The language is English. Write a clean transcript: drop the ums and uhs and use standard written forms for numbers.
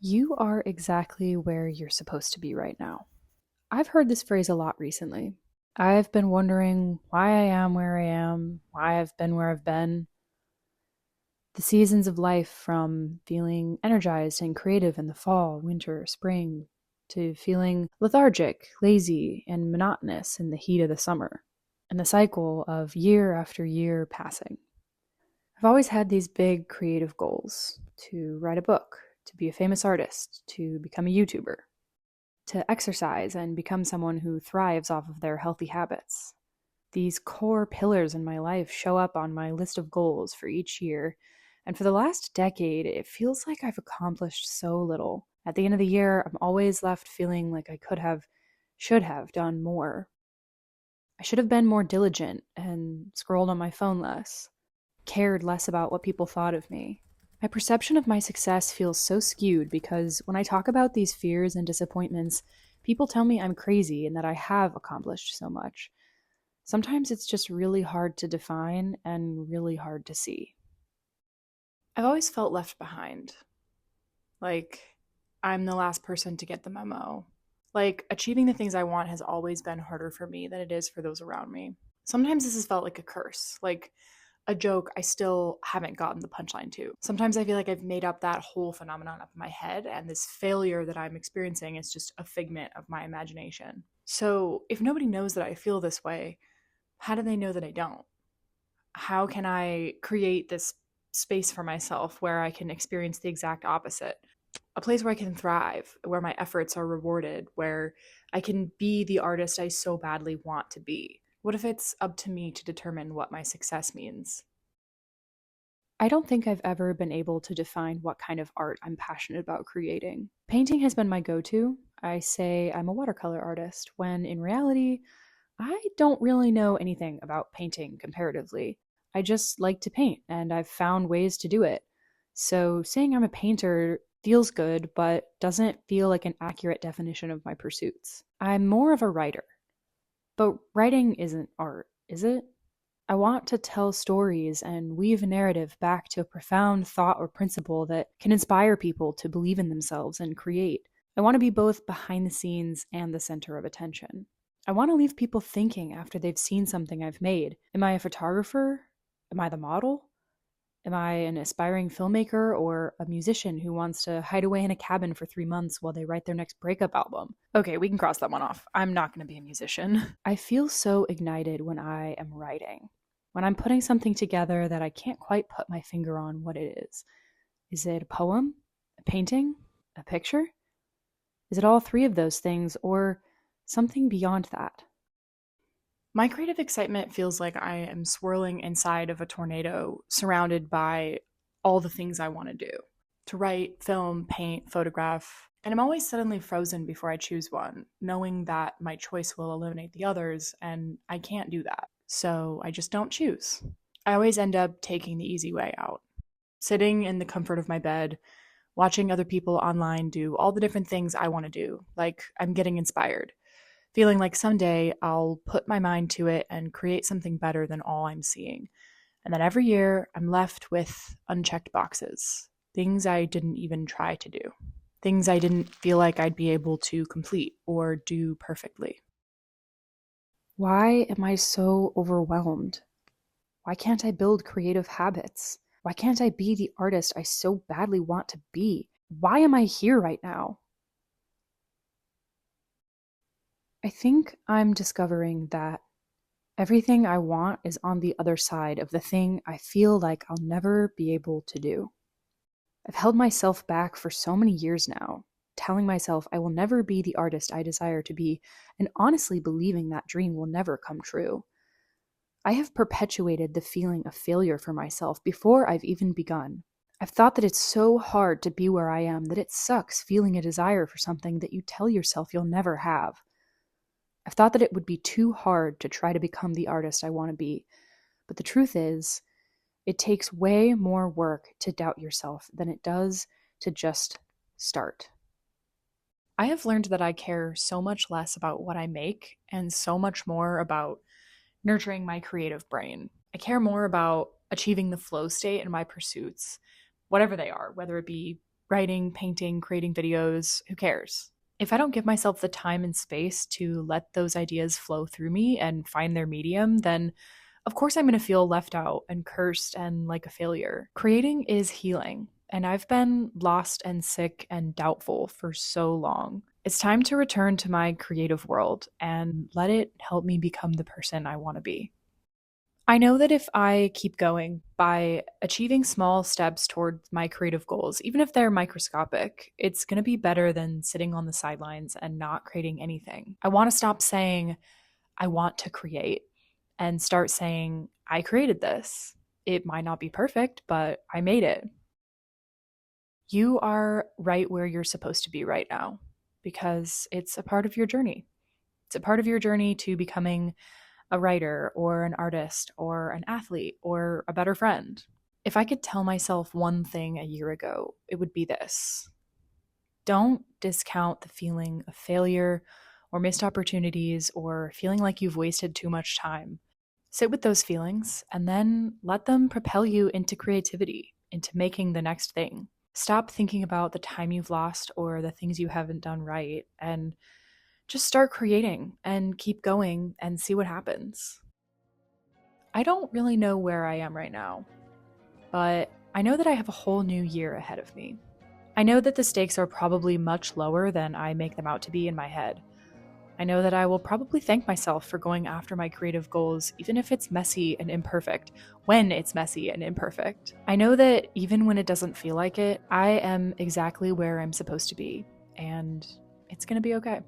You are exactly where you're supposed to be right now. I've heard this phrase a lot recently. I've been wondering why I am where I am, why I've been where I've been. The seasons of life, from feeling energized and creative in the fall, winter, spring, to feeling lethargic, lazy, and monotonous in the heat of the summer, and the cycle of year after year passing. I've always had these big creative goals: to write a book, to be a famous artist, to become a YouTuber, to exercise and become someone who thrives off of their healthy habits. These core pillars in my life show up on my list of goals for each year, and for the last decade, it feels like I've accomplished so little. At the end of the year, I'm always left feeling like I could have, should have done more. I should have been more diligent and scrolled on my phone less, cared less about what people thought of me. My perception of my success feels so skewed because when I talk about these fears and disappointments, people tell me I'm crazy and that I have accomplished so much. Sometimes it's just really hard to define and really hard to see. I've always felt left behind. Like, I'm the last person to get the memo. Like, achieving the things I want has always been harder for me than it is for those around me. Sometimes this has felt like a curse, like a joke I still haven't gotten the punchline to. Sometimes I feel like I've made up that whole phenomenon up in my head, and this failure that I'm experiencing is just a figment of my imagination. So, if nobody knows that I feel this way, how do they know that I don't? How can I create this space for myself where I can experience the exact opposite? A place where I can thrive, where my efforts are rewarded, where I can be the artist I so badly want to be. What if it's up to me to determine what my success means? I don't think I've ever been able to define what kind of art I'm passionate about creating. Painting has been my go to. I say I'm a watercolor artist, when in reality, I don't really know anything about painting comparatively. I just like to paint, and I've found ways to do it. So saying I'm a painter feels good, but doesn't feel like an accurate definition of my pursuits. I'm more of a writer. But writing isn't art, is it? I want to tell stories and weave a narrative back to a profound thought or principle that can inspire people to believe in themselves and create. I want to be both behind the scenes and the center of attention. I want to leave people thinking after they've seen something I've made. Am I a photographer? Am I the model? Am I an aspiring filmmaker or a musician who wants to hide away in a cabin for 3 months while they write their next breakup album? Okay, we can cross that one off. I'm not going to be a musician. I feel so ignited when I am writing, when I'm putting something together that I can't quite put my finger on what it is. Is it a poem? A painting? A picture? Is it all three of those things or something beyond that? My creative excitement feels like I am swirling inside of a tornado, surrounded by all the things I want to do: to write, film, paint, photograph. And I'm always suddenly frozen before I choose one, knowing that my choice will eliminate the others, and I can't do that. So I just don't choose. I always end up taking the easy way out, sitting in the comfort of my bed, watching other people online do all the different things I want to do, like I'm getting inspired, feeling like someday I'll put my mind to it and create something better than all I'm seeing. And then every year I'm left with unchecked boxes, things I didn't even try to do, things I didn't feel like I'd be able to complete or do perfectly. Why am I so overwhelmed? Why can't I build creative habits? Why can't I be the artist I so badly want to be? Why am I here right now? I think I'm discovering that everything I want is on the other side of the thing I feel like I'll never be able to do. I've held myself back for so many years now, telling myself I will never be the artist I desire to be, and honestly believing that dream will never come true. I have perpetuated the feeling of failure for myself before I've even begun. I've thought that it's so hard to be where I am that it sucks feeling a desire for something that you tell yourself you'll never have. I've thought that it would be too hard to try to become the artist I want to be, but the truth is, it takes way more work to doubt yourself than it does to just start. I have learned that I care so much less about what I make and so much more about nurturing my creative brain. I care more about achieving the flow state in my pursuits, whatever they are, whether it be writing, painting, creating videos, who cares? If I don't give myself the time and space to let those ideas flow through me and find their medium, then of course I'm going to feel left out and cursed and like a failure. Creating is healing, and I've been lost and sick and doubtful for so long. It's time to return to my creative world and let it help me become the person I want to be. I know that if I keep going by achieving small steps toward my creative goals, even if they're microscopic, it's going to be better than sitting on the sidelines and not creating anything. I want to stop saying, I want to create, and start saying, I created this. It might not be perfect, but I made it. You are right where you're supposed to be right now because it's a part of your journey. It's a part of your journey to becoming a writer or an artist or an athlete or a better friend. If I could tell myself one thing a year ago, it would be this: don't discount the feeling of failure or missed opportunities or feeling like you've wasted too much time. Sit with those feelings and then let them propel you into creativity, into making the next thing. Stop thinking about the time you've lost or the things you haven't done right, and just start creating and keep going and see what happens. I don't really know where I am right now, but I know that I have a whole new year ahead of me. I know that the stakes are probably much lower than I make them out to be in my head. I know that I will probably thank myself for going after my creative goals, even if it's messy and imperfect, when it's messy and imperfect. I know that even when it doesn't feel like it, I am exactly where I'm supposed to be, and it's gonna be okay.